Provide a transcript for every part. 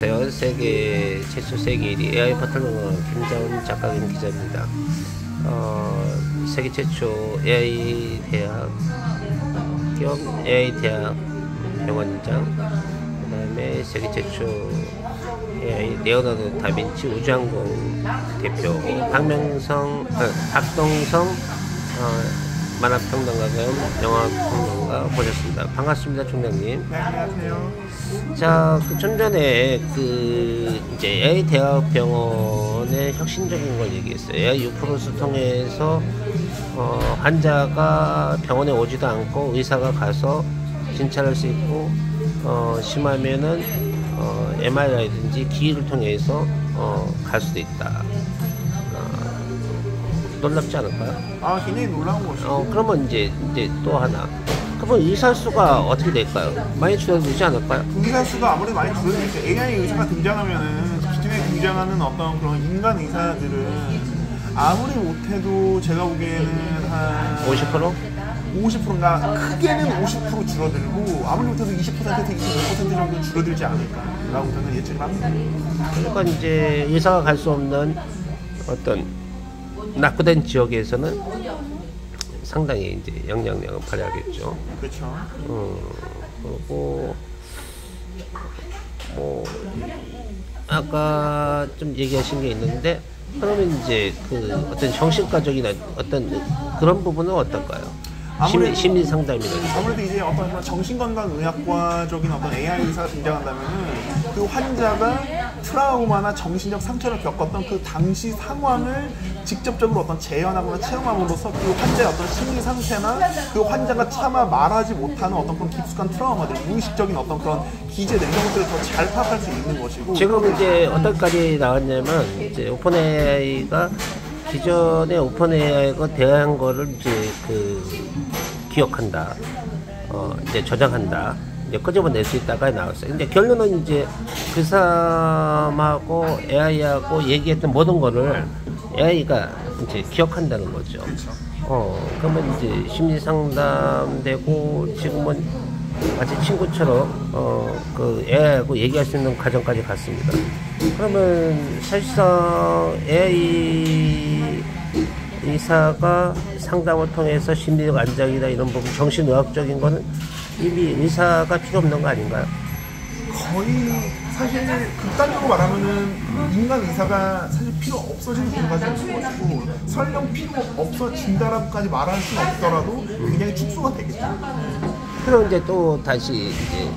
세계 최초 세계 1위 AI 바탕론가 김자훈 작가 겸 기자입니다. 세계 최초 AI 대학 겸 AI 대학 병원장, 그 다음에 세계 최초 AI 레오나르도 다빈치 우주항공 대표 박동성 만화평론가 겸 영화평론가 모셨습니다. 반갑습니다, 총장님. 네, 안녕하세요. 자, 좀 전에 이제 AI 대학병원의 혁신적인 걸 얘기했어요. AI 유프로스 통해서 환자가 병원에 오지도 않고 의사가 가서 진찰할 수 있고, 심하면은 MRI라든지 기기를 통해서 갈 수도 있다. 놀랍지 않을까요? 굉장히 놀라운 것이고. 그러면 이제 또 하나. 그러면 의사 수가 어떻게 될까요? 많이 줄어들지 않을까요? 의사 수가 아무래도 많이 줄어드니까 AI 의사가 등장하면은 기존에 등장하는 어떤 그런 인간 의사들은 아무리 못해도 제가 보기에는 한 50%? 50%인가 크게는 50% 줄어들고 아무리 못해도 20%에서 25% 정도 줄어들지 않을까라고 저는 예측을 합니다. 그러니까 이제 의사가 갈 수 없는 어떤 낙후된 지역에서는 상당히 이제 영향력을 발휘하겠죠. 그렇죠. 그리고 뭐 아까 좀 얘기하신 게 있는데, 그러면 이제 어떤 정신과적인 어떤 그런 부분은 어떨까요? 심리 상담이라든지. 아무래도 이제 어떤 정신건강의학과적인 어떤 AI 의사가 등장한다면은 그 환자가 트라우마나 정신적 상처를 겪었던 그 당시 상황을 직접적으로 어떤 재현하거나 체험함으로써 그 환자의 어떤 심리 상태나 그 환자가 차마 말하지 못하는 어떤 그런 깊숙한 트라우마들, 무의식적인 어떤 그런 기제들, 이런 것들을 더 잘 파악할 수 있는 것이고. 지금 이제 어떨까지 나왔냐면, 이제 오픈AI가 기존의 오픈AI가 대한 거를 이제 기억한다, 이제 저장한다, 이제 끄집어낼 수 있다가 나왔어요. 근데 결론은 이제 그 사람하고 AI하고 얘기했던 모든 거를 AI가 이제 기억한다는 거죠. 그러면 이제 심리 상담되고, 지금은 마치 친구처럼 AI하고 얘기할 수 있는 과정까지 갔습니다. 그러면 사실상 AI 의사가 상담을 통해서 심리적 안정이나 이런 부분, 정신의학적인 거는 이미 의사가 필요 없는 거 아닌가요? 거의 사실 극단적으로 말하면은 인간 의사가 사실 필요 없어지는 경우가 있는 것이고, 설령 필요 없어진다라고까지 말할 수는 없더라도 굉장히 축소가 되겠죠. 그럼 이제 또 다시 이제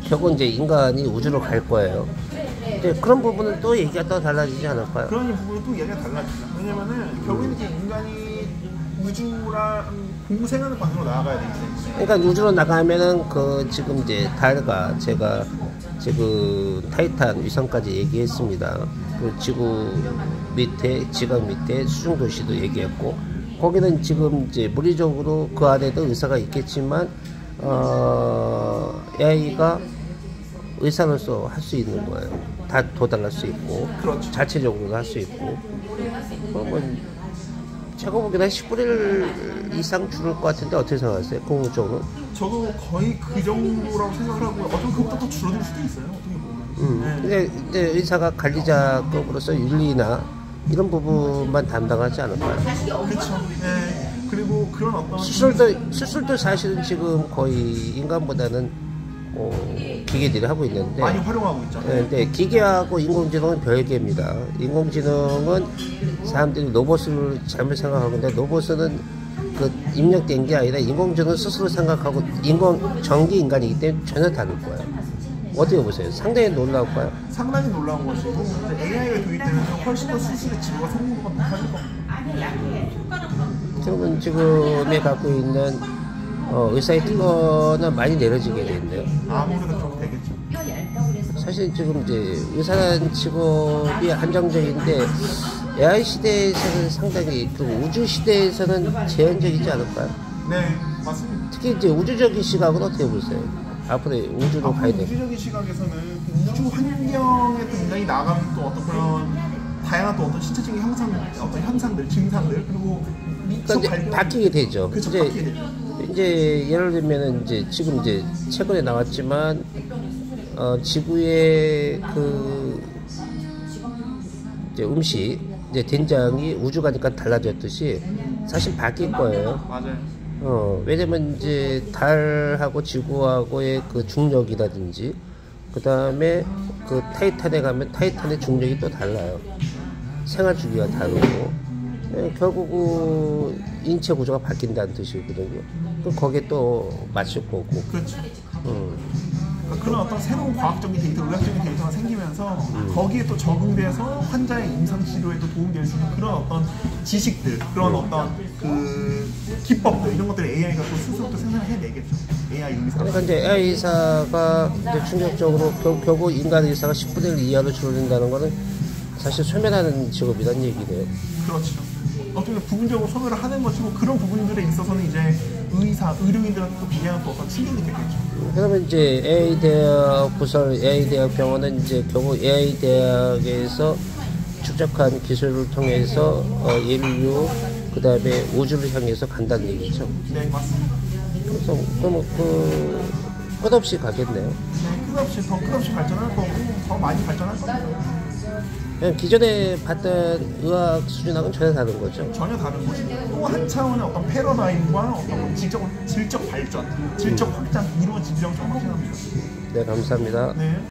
결국 이제 인간이 우주로 갈 거예요. 이제 그런 부분은 또 얘기가 또 달라지지 않을까요? 그런 부분은 또 얘기가 달라지죠. 왜냐면은 결국에는 이제 인간이 우주랑 공생하는 방향으로 나아가야 되기 때문에. 그러니까 우주로 나가면은 지금 이제 달과 제가 타이탄 위성까지 얘기했습니다. 지구 밑에, 지각 밑에 수중 도시도 얘기했고, 거기는 지금 이제 물리적으로 그 안에도 의사가 있겠지만, AI가 의사로서 할 수 있는 거예요. 다 도달할 수 있고, 그렇죠. 자체적으로도 할 수 있고. 그러면 제가 보기에는 한 10분의 1 이상 줄을 것 같은데 어떻게 생각하세요? 궁극적으로? 저도 거의 그 정도라고 생각을 하고요. 어쩌면 그것보다 더 줄어들 수도 있어요. 어떻게 보면. 근데 이제 의사가 관리자급으로서 윤리나 이런 부분만 담당하지 않을까요? 그렇죠. 네. 그리고 그런 어떤 수술도 사실은 지금 거의 인간보다는 기계들이 하고 있는데, 많이 활용하고 있죠. 네, 근데 기계하고 인공지능은 별개입니다. 인공지능은 사람들이 로봇을 잘못 생각하고 있는데, 로봇은 입력된 게 아니라 인공지능은 스스로 생각하고 전기 인간이기 때문에 전혀 다를 거예요. 어떻게 보세요? 상당히 놀라울까요? 상당히 놀라운 것이고, AI가 도입되면 훨씬 더 수술의 질과 성공도가 높아질 겁니다. 그러면 지금에 갖고 있는 의사의 특허는 많이 내려지게 되는데요. 아무래도 그렇게 되겠죠. 사실 지금 이제 의사라는 직업이 한정적인데, AI 시대에서는 상당히, 우주 시대에서는 제한적이지 않을까요? 네, 맞습니다. 특히 이제 우주적인 시각은 어떻게 보세요? 앞으로 우주로 가야 돼요. 우주적인 시각에서는 우주 환경에 또 인간이 나가면 또 어떤 그런 다양한 또 어떤 신체적인 어떤 현상들, 증상들, 그리고 미처 그러니까 바뀌게 되죠. 그쵸, 바뀌게 되죠. 이제 예를 들면은 지금 최근에 나왔지만 지구의 그 이제 음식, 이제 된장이 우주 가니까 달라졌듯이 사실 바뀔 거예요. 맞아요. 왜냐면 이제 달하고 지구하고의 그 중력이라든지, 그 다음에 그 타이탄에 가면 타이탄의 중력이 또 달라요. 생활 주기가 다르고, 결국 그 인체 구조가 바뀐다는 뜻이거든요. 그럼 거기에 또 맞출 거고. 그렇죠. 그러니까 그런 어떤 새로운 과학적인 데이터, 의학적인 데이터가 생기면서 거기에 또 적응돼서 환자의 임상 치료에도 도움될 수 있는 그런 어떤 지식들, 그런 어떤 그 기법들, 이런 것들을 AI가 또 스스로 또 생산을 해내겠죠. AI 의사. 그러니까 이제 AI 의사가 이제 충격적으로 결국 인간 의사가 10분의 1 이하로 줄어든다는 거는 사실 소멸하는 직업이란 얘기네요. 그렇죠. 어떻게 보면 부분적으로 소멸을 하는 것이고, 그런 부분들에 있어서는 이제 의료인들한테 또 굉장히 또 어떤 충격이 되겠죠. 그러면 이제 AI 대학 부설 AI 대학 병원은 이제 결국 AI 대학에서 축적한 기술을 통해서 인류, 그 다음에 우주를 향해서 간다는 얘기죠. 네, 맞습니다. 그래서 그럼 그 끝없이 가겠네요. 네, 더 끝없이 발전할 거고, 더 많이 발전할 겁니다. 그냥 기존에 봤던 의학 수준하고는 전혀 다른 거죠. 전혀 다른 것이고, 또 한 차원의 어떤 패러다임과 어떤 질적 발전, 질적 확장 이루어지리라고 저는 확신합니다. 네, 감사합니다. 네.